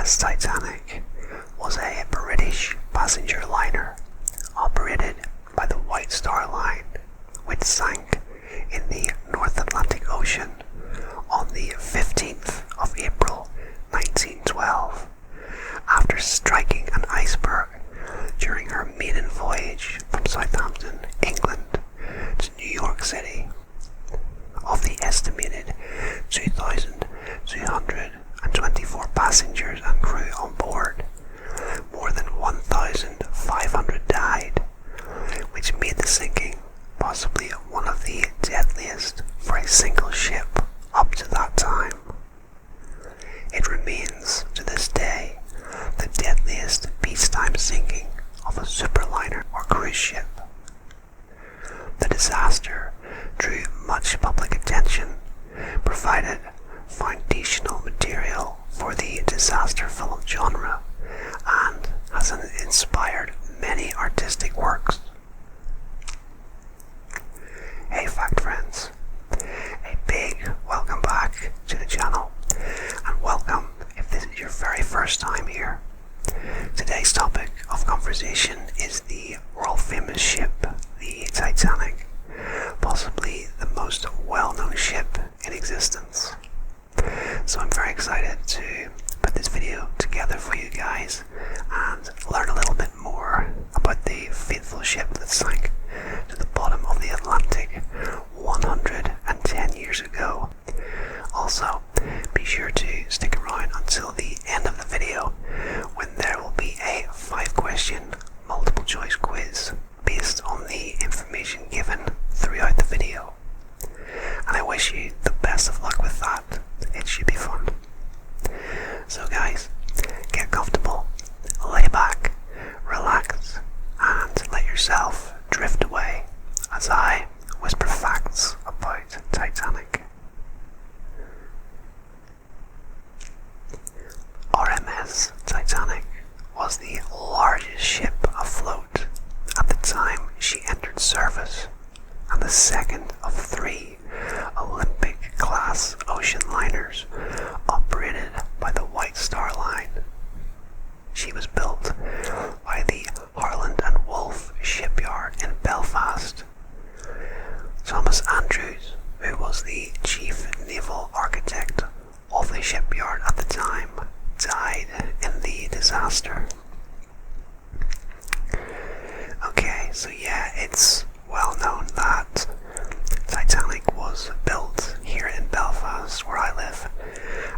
RMS Titanic was a British passenger liner operated by the White Star Line, which sank in the North Atlantic Ocean on the 15th of April 1912 after striking an iceberg during her maiden voyage from Southampton, England to New York City. Of the estimated 2,224 passengers and crew on board, more than 1,500 died, which made the sinking possibly one of the deadliest for a single ship up to that time. It remains to this day the deadliest peacetime sinking of a superliner or cruise ship. The disaster drew much public attention, provided foundational material for the disaster film genre, and has inspired many artistic works. Hey fact friends, a big welcome back to the channel, and welcome if this is your very first time here. Today's topic of conversation is the world famous ship, the Titanic, possibly the most well-known ship in existence. So I'm very excited to put this video together for you guys and learn a little bit more about the fateful ship that sank to the bottom of the Atlantic 110 years ago. Also, be sure to stick around until the end of the video when there will be a 5-question multiple choice quiz based on the information given throughout the video. And I wish you the best of luck with that. It should be fun. So guys, get comfortable, lay back, relax, and let yourself drift away as I whisper facts about Titanic. RMS Titanic was the largest ship afloat at the time she entered service, and the second of 3 Olympic-class ocean liners operated by the White Star Line. She was built by the Harland and Wolff shipyard in Belfast. Thomas Andrews, who was the chief naval architect of the shipyard at the time, died in the disaster. Okay, so yeah, it's well known that Titanic was built here in Belfast, where I live,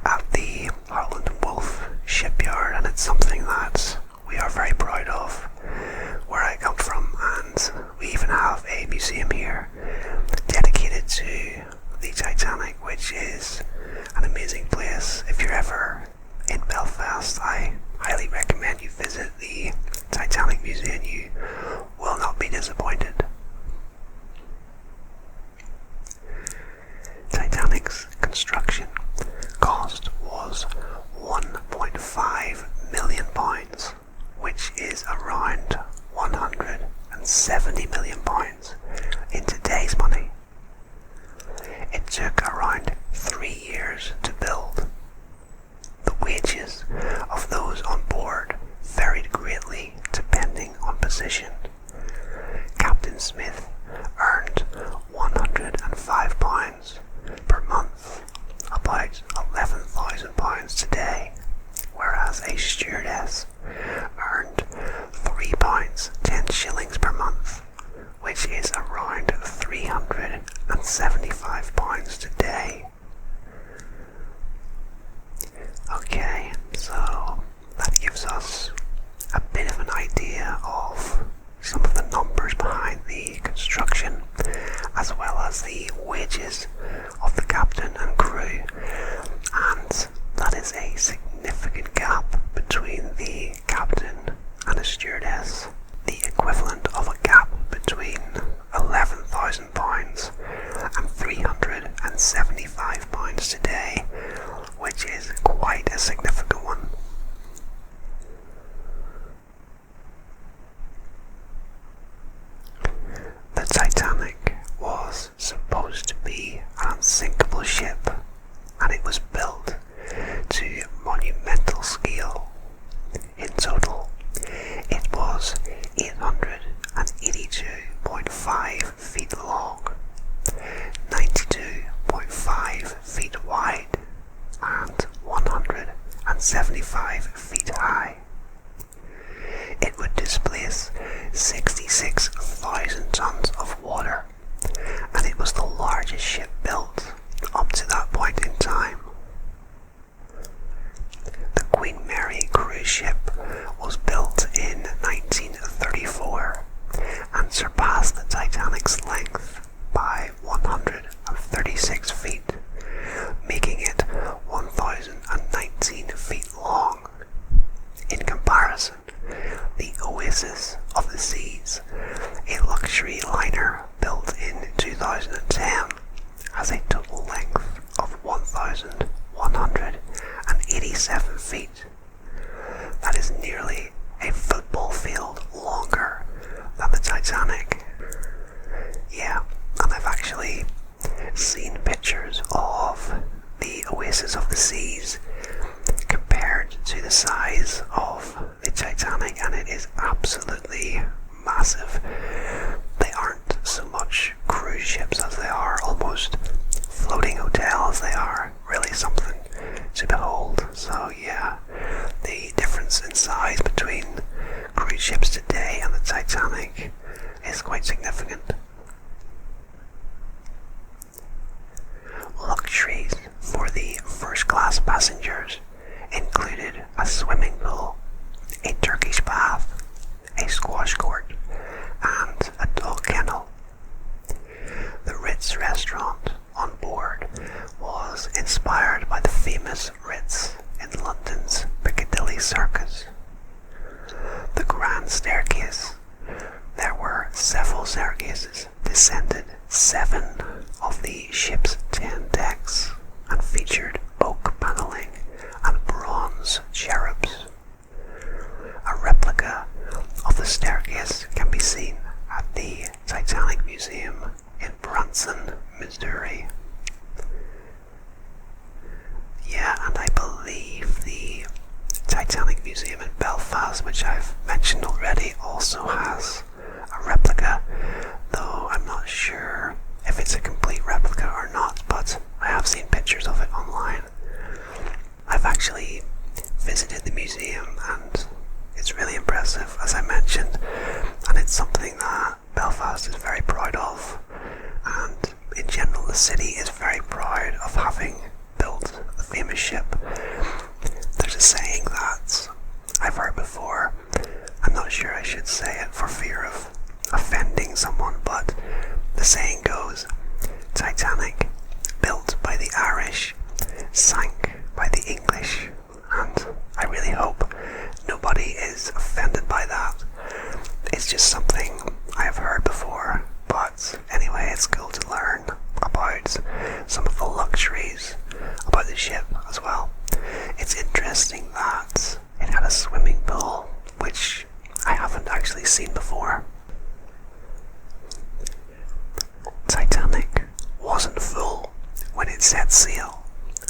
at the Harland and Wolff shipyard, and it's something that we are very proud of where I come from, and we even have a museum here dedicated to the Titanic, which is an amazing place. If you're ever in Belfast, I highly recommend you visit the Titanic Museum. You will not be disappointed. Titanic's construction cost was £1.5 million, which is around £170 million in today's money. It took around 3 years to build. The wages of those on board varied greatly depending on position. Captain Smith earned £105 per month, about £11,000 today, whereas a stewardess earned £3 10 shillings per month, which is around £375 today. Okay, so that gives us a bit of an idea of some of the numbers behind the construction 175 feet high. It would displace 66,000 tons of water, and it was the largest ship built up to that point in time. The Queen Mary cruise ship was built in 1934 and surpassed the Titanic's length by 136 feet, making it 1,019 feet long. In comparison, the Oasis of the Seas, a luxury liner built in 2010, has a total length of 1,187 feet. That is nearly a football field longer than the Titanic. Yeah, and I've actually seen pictures of the Oasis of the Seas compared to the size of the Titanic, and it is absolutely massive. They aren't so much cruise ships as they are almost floating hotels. They are really something to behold. So yeah, the difference in size between cruise ships today and the Titanic is quite significant. Luxuries for the first class passengers included a swimming pool, a Turkish bath, a squash court, and a dog kennel. The Ritz restaurant on board was inspired by the famous Ritz in London's Piccadilly Circus. The grand staircase. There were several staircases, descended 7 of the ship's 10 decks, and featured oak paneling and bronze cherubs. A replica of the staircase can be seen at the Titanic Museum in Branson, Missouri. Yeah, and I believe the Titanic Museum in Belfast, which I've mentioned already, also has a replica, though I'm not sure if it's a complete replica or not, but I have seen pictures of it online. I've actually visited the museum and it's really impressive, as I mentioned, and it's something that Belfast is very proud of, and in general the city is very proud of having built the famous ship. There's a saying that I've heard before, I'm not sure I should say it for fear of offending someone, but the saying goes, Titanic, built by the Irish, sank by the English, and I really hope nobody is offended by that. It's just something I have heard before, but anyway, it's cool to learn about some of the luxuries about the ship as well. It's interesting that it had a swimming pool, which I haven't actually seen before. Titanic wasn't full when it set sail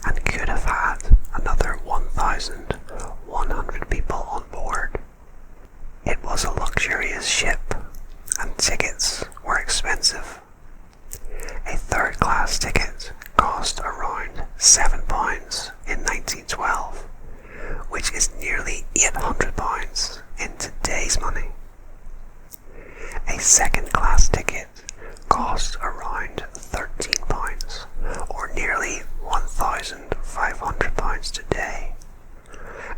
and could have had another 1,100 people on board. It was a luxurious ship and tickets were expensive. A third class ticket cost around £7 in 1912, which is nearly £800 in today's money. A second class ticket cost around £13, or nearly £1,500 today,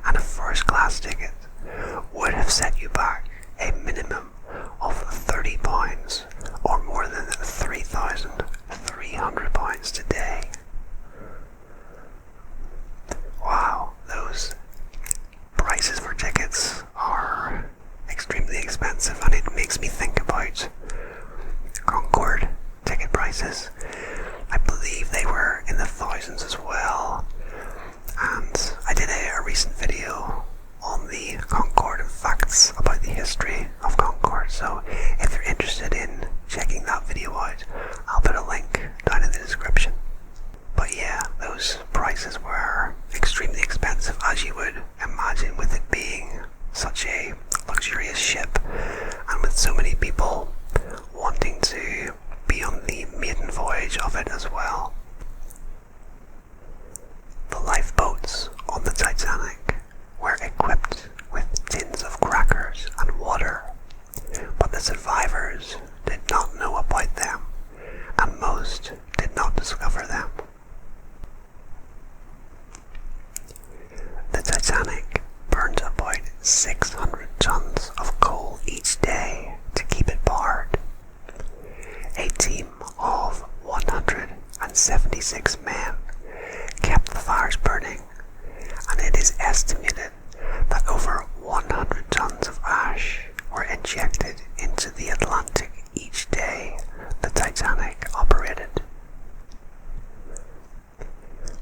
and a first class ticket would have set you back a minimum of £30, or more than £3,300 today. Wow, those prices for tickets are extremely expensive, and it makes me think about Concorde ticket prices. I believe they were in the thousands as well, and I did a recent video on the Concorde and facts about the history of Concorde, so if you're interested in checking that video out, I'll put a link down in the description. But yeah, those prices were extremely expensive, as you would imagine, with it being such a luxurious ship and with so many people wanting to be on the maiden voyage of it as well. The lifeboats on the Titanic estimated that over 100 tons of ash were injected into the Atlantic each day the Titanic operated.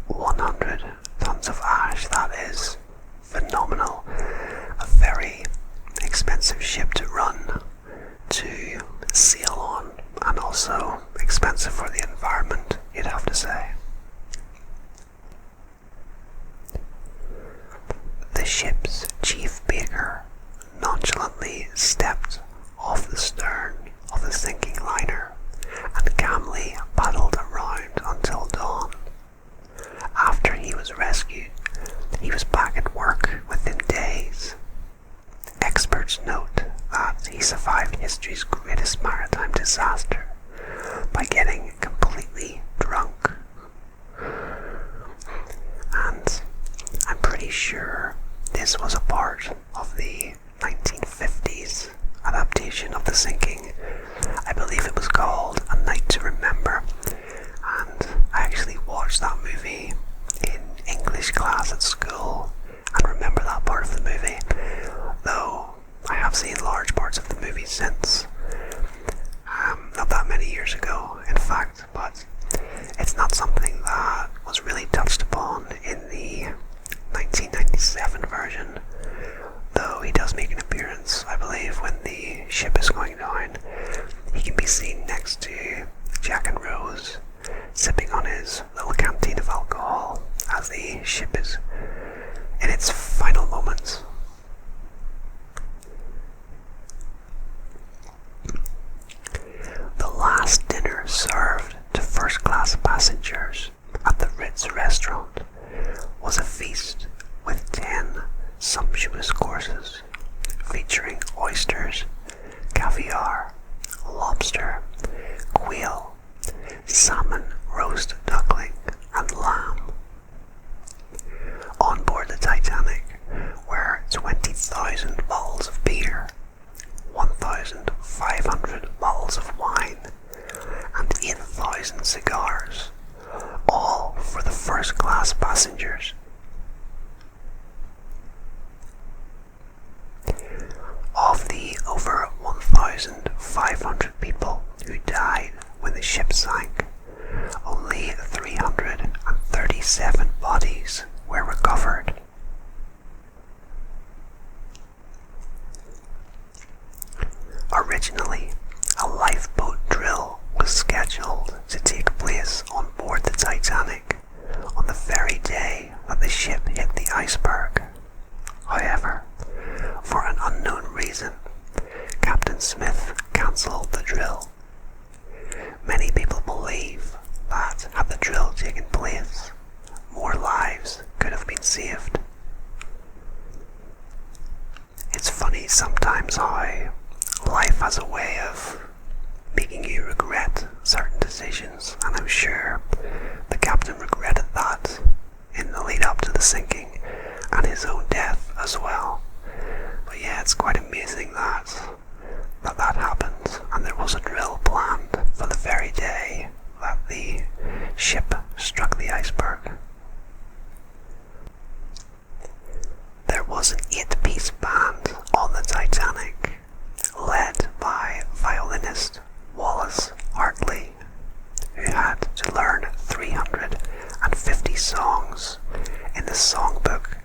100 tons of ash, that is phenomenal. A very expensive ship to run, to sail on, and also expensive for the environment, you'd have to say. The ship's chief baker nonchalantly stepped off the stern of the sinking liner and calmly paddled around until dawn. After he was rescued, he was back at work within days. Experts note that he survived history's greatest maritime disaster by getting completely drunk. And I'm pretty sure this was a part of the 1950s adaptation of The Sinking. I believe it was called A Night to Remember, and I actually watched that movie in English class at school and remember that part of the movie, though I have seen large parts of the movie since. Not that many years ago, in fact, but it's not something that was really touched upon in the 1997 version, though he does make an appearance, I believe, when the ship is going down. He can be seen next to Jack and Rose, sipping on his little canteen of alcohol as the ship is in its final moments. The last dinner served to first-class passengers at the Ritz restaurant was a feast with 10 sumptuous courses featuring oysters, caviar, lobster, quail, salmon, roast duckling, and lamb. On board the Titanic were 20,000 bottles of beer, 1,500 bottles of wine, and 8,000 cigars, all for the first-class passengers. Of the over 1,500 people who died when the ship sank, only 337 bodies were recovered. Originally, a lifeboat drill was scheduled to take place on board the Titanic on the very day that the ship hit the iceberg. However, for an unknown reason, Captain Smith cancelled the drill. Many people believe that had the drill taken place, more lives could have been saved. It's funny sometimes how life has a way of making you regret certain decisions, and I'm sure the captain regretted that in the lead up to the sinking and his own death as well. But yeah, it's quite amazing that happened, and there was a drill planned for the very day that the ship struck the iceberg. There was an 8-piece band on the Titanic, led by violinist Wallace Hartley, who had to learn 350 songs in the songbook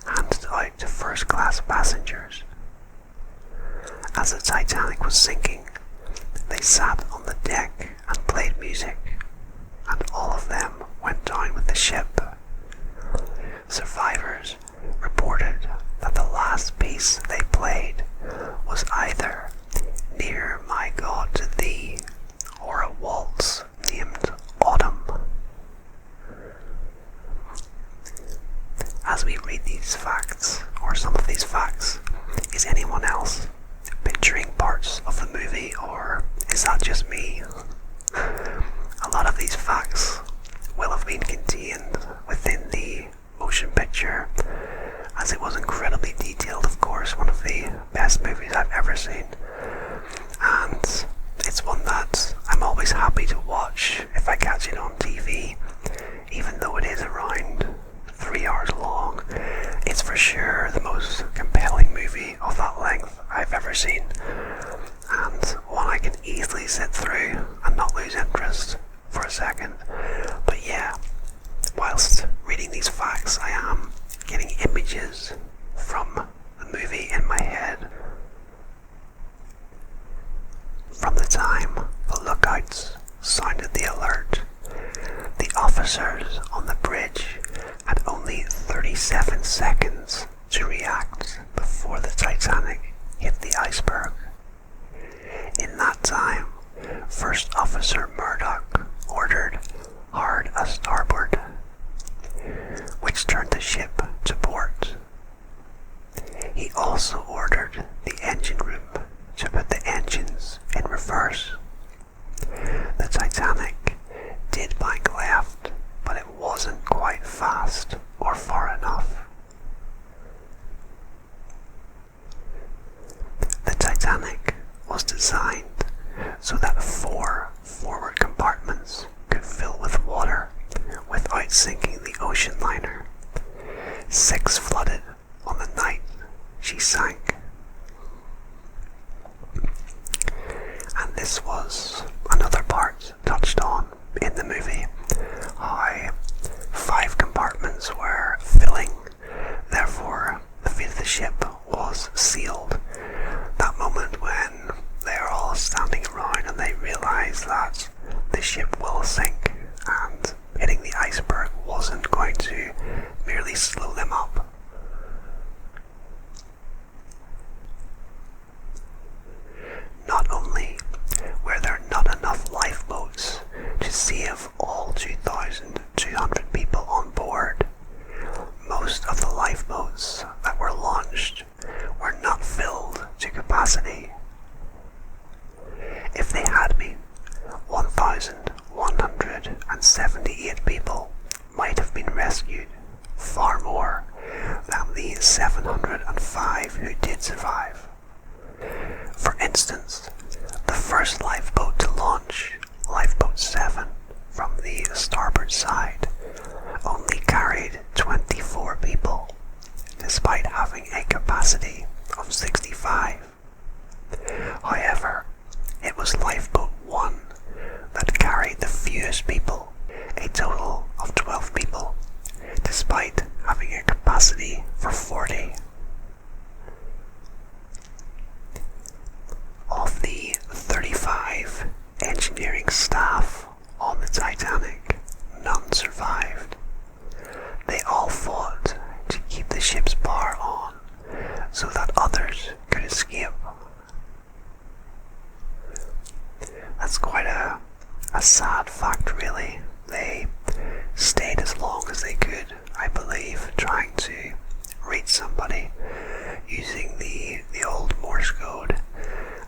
handed out to first-class passengers. As the Titanic was sinking, they sat on the deck and played music, and all of them went down with the ship. Survivors reported that the last piece they played was either Near My God to Thee or a waltz named Autumn. As we read these facts, or some of these facts, is anyone else picturing parts of the movie, or is that just me? A lot of these facts will have been contained within the motion picture, as it was incredibly detailed, of course, one of the best movies I've ever seen. And it's one that I'm always happy to watch if I catch it on TV, even though it is around 3 hours long. It's for sure the most compelling movie of that length I've ever seen, and one I can easily sit through and not lose interest for a second. But yeah, whilst reading these facts, I am getting images from the movie in my head. From the time the lookouts sounded the alert, the officers on the bridge had only 37 seconds to react before the Titanic hit the iceberg. In that time, First Officer Murdoch ordered hard a starboard, which turned the ship to port. He also ordered the engine room to put the engines in reverse. The Titanic did bank left, but it wasn't quite fast or far enough. The Titanic was designed so that 4 forward compartments could fill with water without sinking the ocean liner. 6 flooded on the night she sank. And this was another part touched on in the movie, how 5 compartments were filling, therefore the fate of the ship was sealed. That moment when they're all standing around and they realise that the ship will sink and hitting the iceberg wasn't going to merely slow them up. Not only were there not enough lifeboats to save all 2,200 people on board, most of the lifeboats that were launched were not filled to capacity. If they had been, 1,178 people might have been rescued, far more than the 705 who did survive. For instance, the first lifeboat to launch, Lifeboat 7, from the starboard side, only carried 24 people, despite having a capacity of 65. However, it was Lifeboat 1 that carried the fewest people, a total of 12 people, despite having a capacity for 40. Of the 35 engineering staff on the Titanic, none survived. They all fought to keep the ship's power on so that others could escape. That's quite a sad fact, really. They stayed as long as they could, I believe, trying to reach somebody using the old Morse code,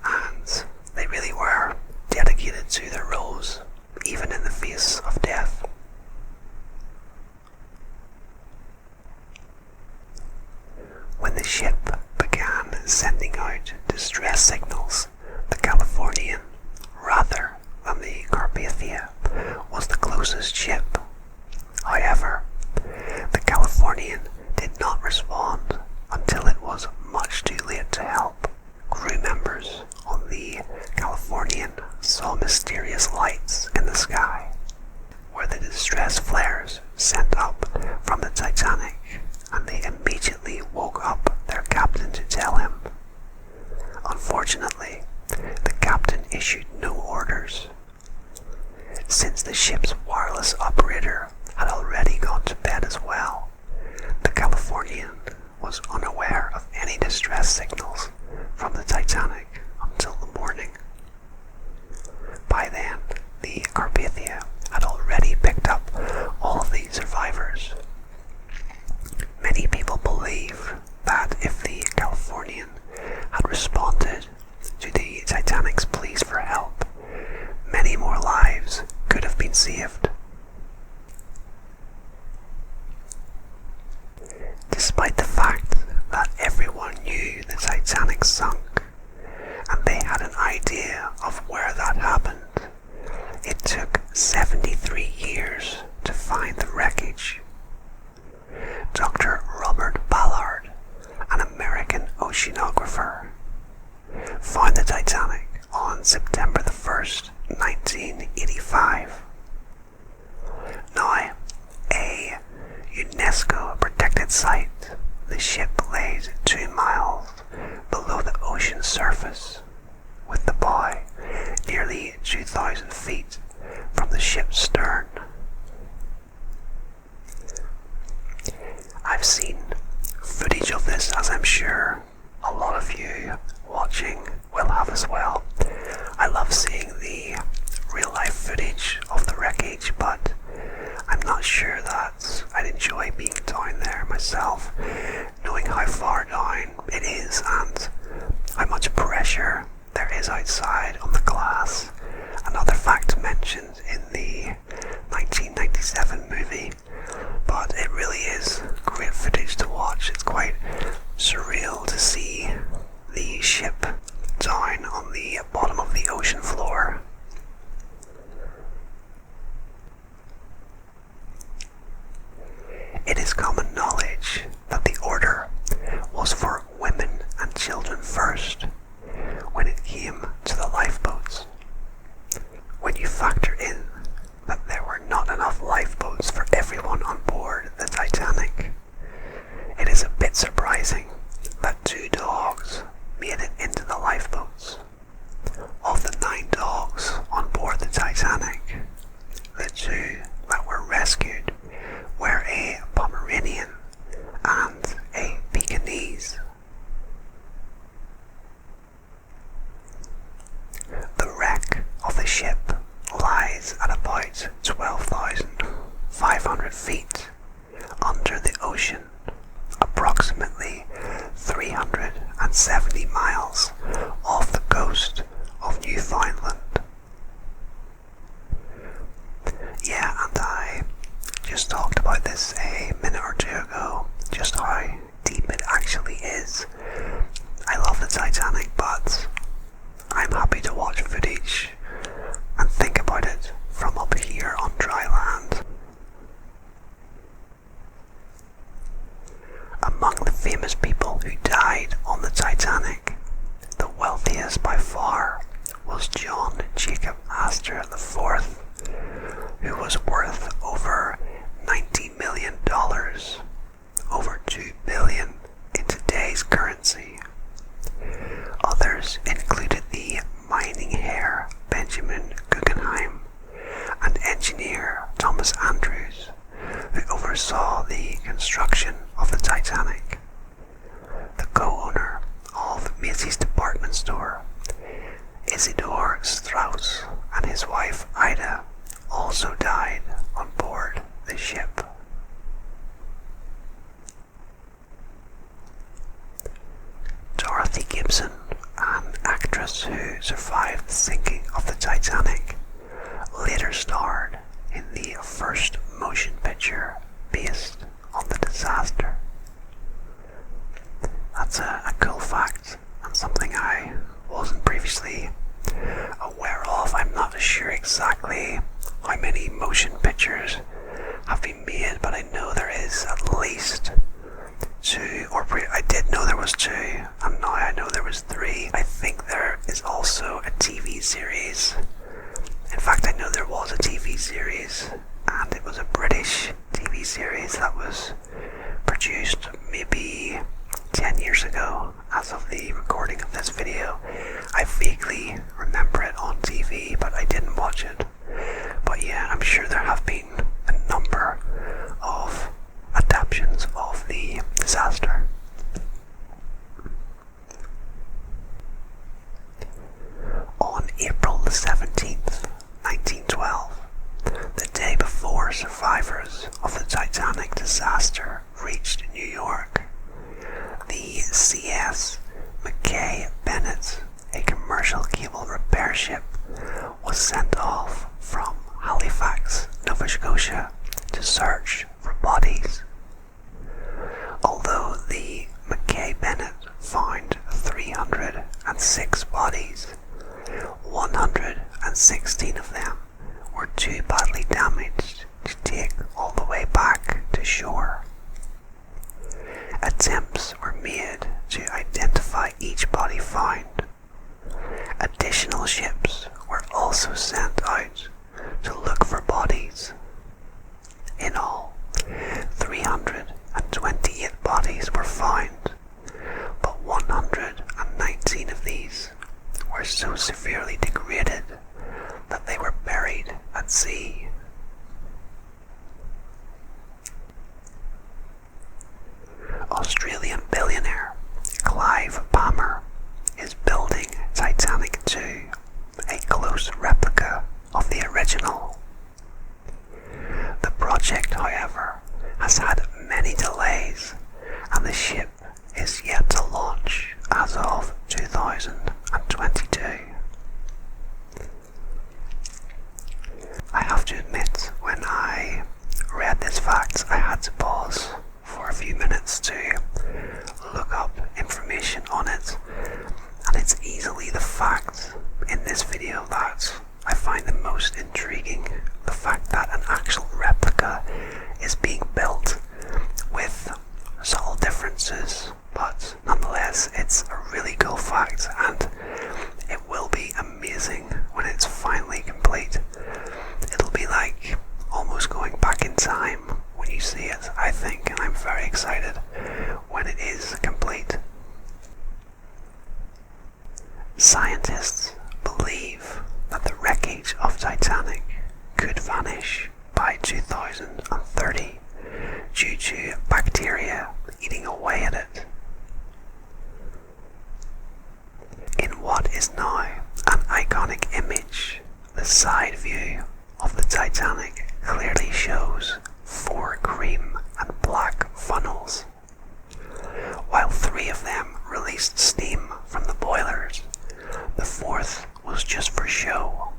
and they really were dedicated to their roles, even in the face of death. When the ship began sending out distress signals, the Californian, rather than the Carpathia, was the closest ship. However, the Californian did not respond until it was much too late to help. Crew members on the Californian saw mysterious lights in the sky, where the distress flares sent up from the Titanic, and they immediately woke up their captain to tell him. Unfortunately, the captain issued no orders. Since the ship's wireless operator had already gone to bed as well, the Californian was unaware of any distress signals from the Titanic until the morning. By then, the Carpathia had already picked up all of the survivors. Many people believe that if the Californian had responded to the Titanic's pleas for help, many more lives could have been saved. Despite the fact that everyone knew the Titanic sunk, and they had an idea of where that happened, it took 73 years to find the wreckage. Dr. Robert Ballard laid 2 miles below the ocean surface, with the bow nearly 2,000 feet from the ship's stern. I've seen footage of this, as I'm sure a lot of you watching will have as well. I love seeing the real life footage of the wreckage, but I'm not sure that I'd enjoy being down there myself, knowing how far down it is and how much pressure there is outside on the glass. Another fact mentioned in the 1997 movie, but it really is great footage to watch. It's quite surreal to see the ship down on the bottom of the ocean floor. It is common knowledge that the order was for women and children first when it came to the lifeboats. When you factor in that there were not enough lifeboats for everyone on board the Titanic, it is a bit surprising that 2 dogs made it into the lifeboats. Of the 9 dogs on board the Titanic, the 2 that were rescued were a Pomeranian and a Pekingese. The wreck of the ship lies at about 12,500 feet under the ocean, approximately 370 miles off the coast of Newfoundland. Yeah, and I just talked about this a minute or 2 ago, just how deep it actually is. I love the Titanic, but I'm happy to watch footage and think about it from up here on dry land. Among the famous people who died on the Titanic, the wealthiest by far was John Jacob Astor IV, who was worth over $90 million, over $2 billion in today's currency. Others included the mining heir Benjamin Guggenheim and engineer Thomas Andrews, who oversaw the construction of the Titanic. The co-owner of Macy's department store, Isidore Strauss, and his wife Ida also died on board the ship. Dorothy Gibson, an actress who survived the sinking of the Titanic, later starred in the first motion picture based on the disaster. That's a cool fact, and something I wasn't previously aware of. I'm not sure exactly how many motion pictures have been made, but I know there is at least 2, I did know there was 2, and now I know there was 3. I think there is also a TV series. In fact, I know there was a TV series, and it was a British TV series that was produced maybe 10 years ago as of the recording of this video. I vaguely remember it on TV, but I didn't watch it. But yeah, I'm sure there have been a number of adaptations of the disaster. On April the 17th, 1912, the day before survivors of the Titanic disaster reached New York, the CS Mackay Bennett, a commercial cable repair ship, was sent off from Halifax, Nova Scotia, to search for bodies. Although the Mackay Bennett found 306 bodies, 116 of them were too badly damaged to take all the way back to shore. Attempts were made to identify each body found. Additional ships were also sent out to look for bodies. In all, 328 bodies were found, close replica of the original. The project, however, has had many delays, and the ship is yet to launch as of 2022. I have to admit, when I read this fact, I had to pause for a few minutes to look up information on it, and it's easily the fact in this video that I find the most intriguing. The fact that an actual replica is being built with subtle differences, but nonetheless it's a really cool fact, and it will be amazing when it's finally complete. It'll be like almost going back in time when you see it, I think, and I'm very excited when it is complete. Scientists believe that the wreckage of Titanic could vanish by 2030 due to bacteria eating away at it. In what is now an iconic image, the side view of the Titanic clearly shows 4 cream and black funnels. While 3 of them released steam from the boilers, the 4th was just for show.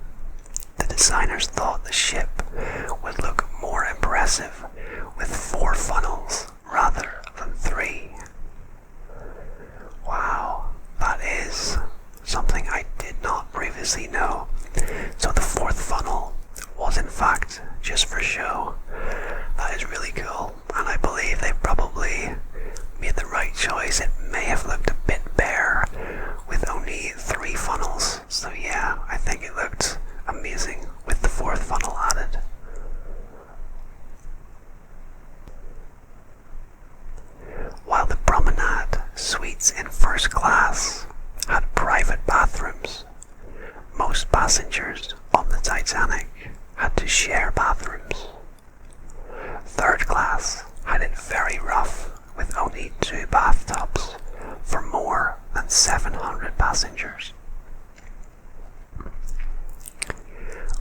The designers thought the ship would look more impressive with 4 funnels rather than 3. Wow, that is something I did not previously know. So the 4th funnel was in fact just for show. That is really cool, and I believe they probably made the right choice. It may have looked a bit bare with only 3 funnels, so yeah, I think it looked amazing with the 4th funnel added. While the promenade suites in first class had private bathrooms, most passengers on the Titanic had to share bathrooms. Third class had it very rough with only 2 bathtubs for more than 700 passengers.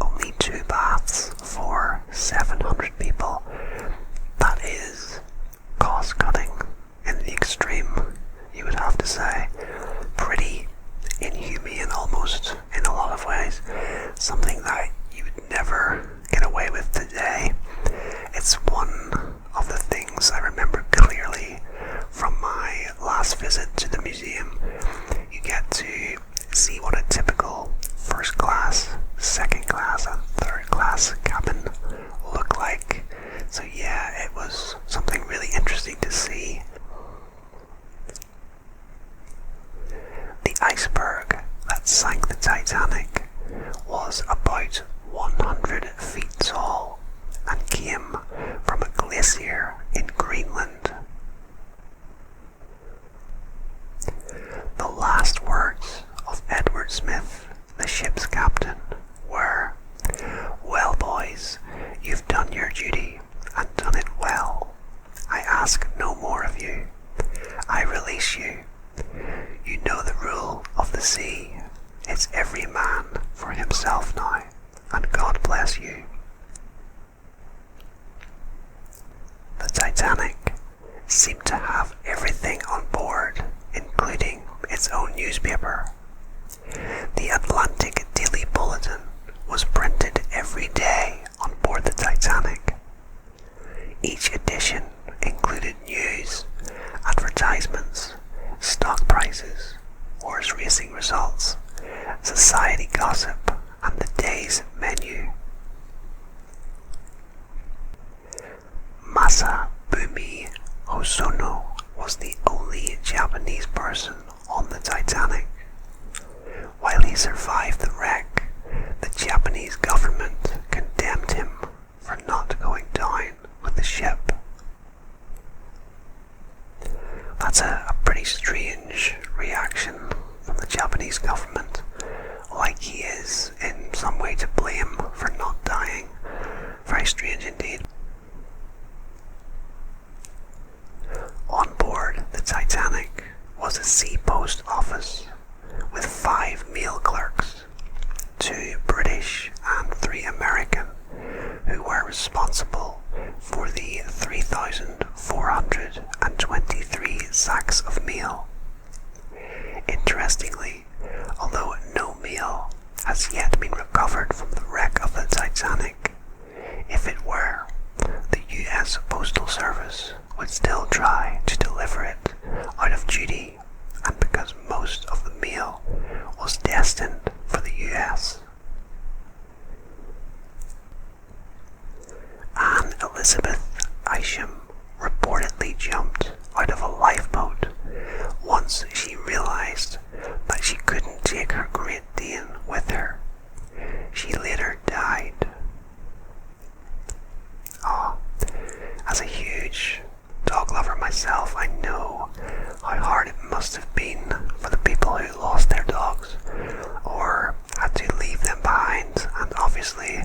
Only 2 baths for 700 people. That is cost cutting in the extreme, you would have to say. Pretty inhumane almost in a lot of ways. Something that you would never get away with today. It's one of the things I remember clearly from my last visit to the museum. You get to see what a typical first class, second class and third class cabin look like. So yeah, it was something really interesting to see. The iceberg that sank the Titanic was about 100 feet tall and came from a glacier in Greenland. The last words of Edward Smith, the ship's captain, were, "Well, boys, you've done your duty and done it well. I ask no more of you. I release you. You know the rule of the sea. It's every man for himself now, and God bless you." The Titanic seemed to have everything on board, including its own newspaper. The Atlantic Daily Bulletin was printed every day on board the Titanic. Each edition included news, advertisements, stock prices, horse racing results, society gossip, and the day's menu. Masabumi Hosono was the only Japanese person on the Titanic. While he survived the wreck, the Japanese government condemned him for not going down with the ship. That's a pretty strange reaction from the Japanese government, like he is in some way to blame for not dying. Very strange indeed. On board the Titanic was a sea post office with 5 mail clerks, 2 meal. Interestingly, although no meal has yet been recovered from the wreck of the Titanic, if it were, the US Postal Service would still try to deliver it out of duty, and because most of the meal was destined for the US. Anne Elizabeth Isham reportedly jumped out of a lifeboat once she realized that she couldn't take her Great Dane with her. She later died. As a huge dog lover myself, I know how hard it must have been for the people who lost their dogs or had to leave them behind, and obviously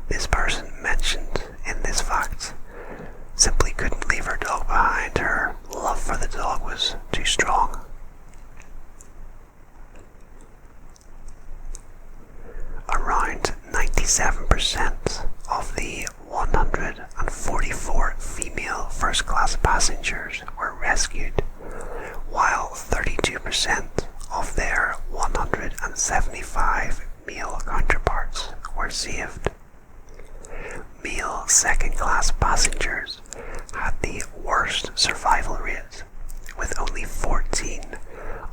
this person mentioned in this fact simply couldn't leave her dog behind. Her love for the dog was too strong. Around 97% of the 144 female first-class passengers were rescued, while 32% of their 175 male counterparts were saved. Male second-class passengers had the worst survival rate, with only 14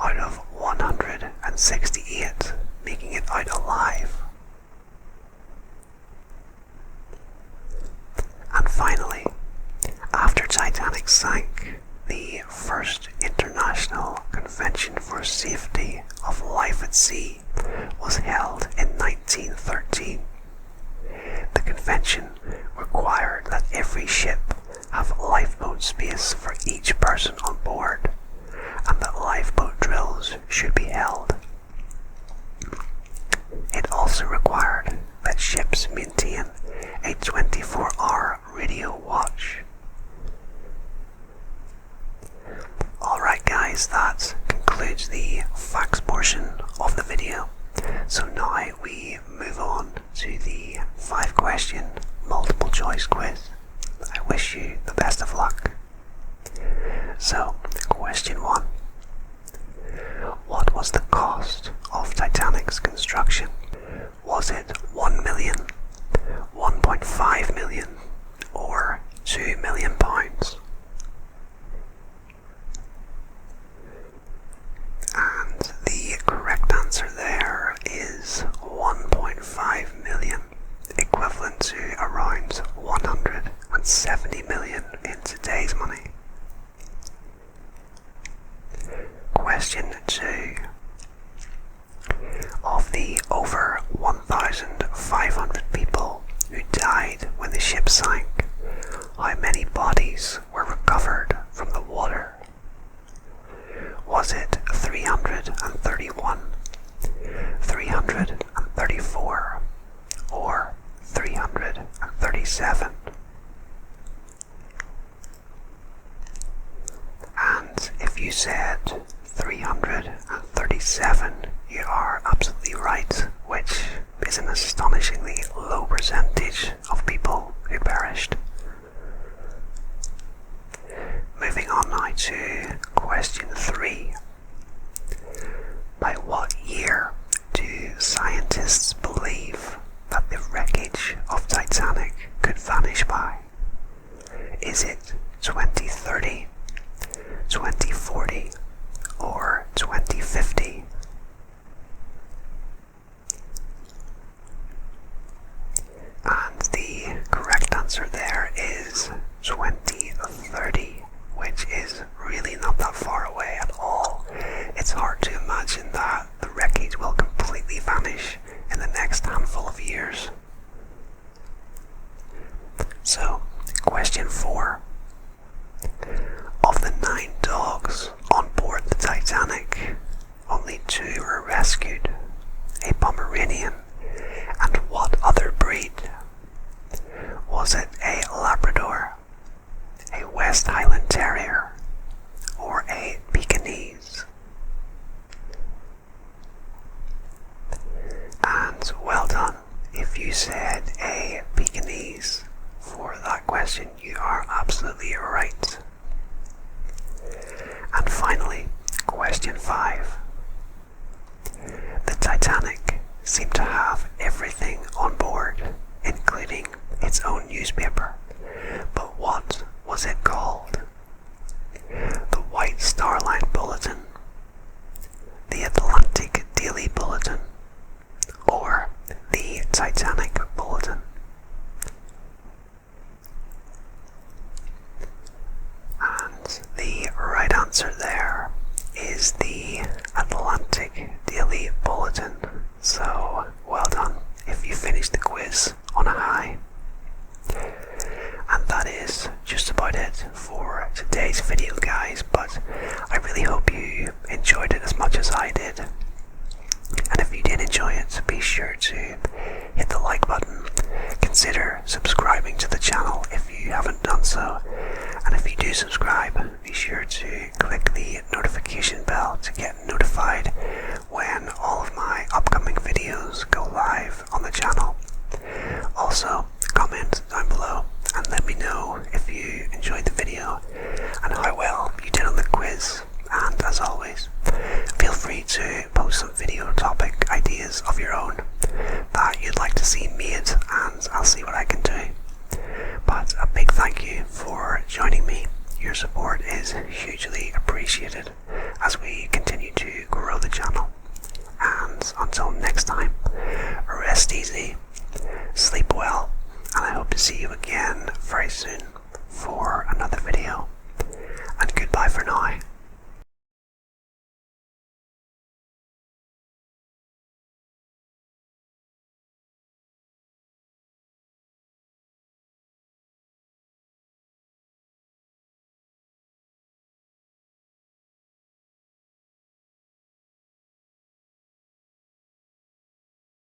out of 168 making it out alive. And finally, after Titanic sank, the first International Convention for Safety of Life at Sea was held in 1913. The convention required that every ship have lifeboat space for each person on board, and that lifeboat drills should be held. It also required that ships maintain a 24-hour radio watch. Alright guys, that concludes the facts portion of the video. So now we move on to the 5-question multiple choice quiz. I wish you the best of luck. So, question 1. What was the cost of Titanic's construction? Was it 1 million, 1.5 million, or £2 million? And the correct answer there is 1.5 million, equivalent to around 170 million in today's money. Question 2. Of the over 1,500 people who died when the ship sank, how many bodies were recovered from the water? Was it 331, 334, or 337? And if you said 337, you are absolutely right, which is an astonishingly low percentage of people who perished. Moving on now to question 3. By what year do scientists believe that the wreckage of Titanic could vanish by? Is it 2030, 2040, or 2050? And the correct answer there is 2030, which is really not really hope you enjoyed it as much as I did. And if you did enjoy it, be sure to hit the like button. Consider subscribing to the channel if you haven't done so. And if you do subscribe, be sure to click the notification bell to get notified when all of my upcoming videos go live on the channel. Also, comment down below and let me know if you enjoyed the video and how well you did on the quiz. And as always, feel free to post some video topic ideas of your own that you'd like to see made, and I'll see what I can do. But a big thank you for joining me. Your support is hugely appreciated as we continue to grow the channel. And until next time, rest easy, sleep well, and I hope to see you again very soon.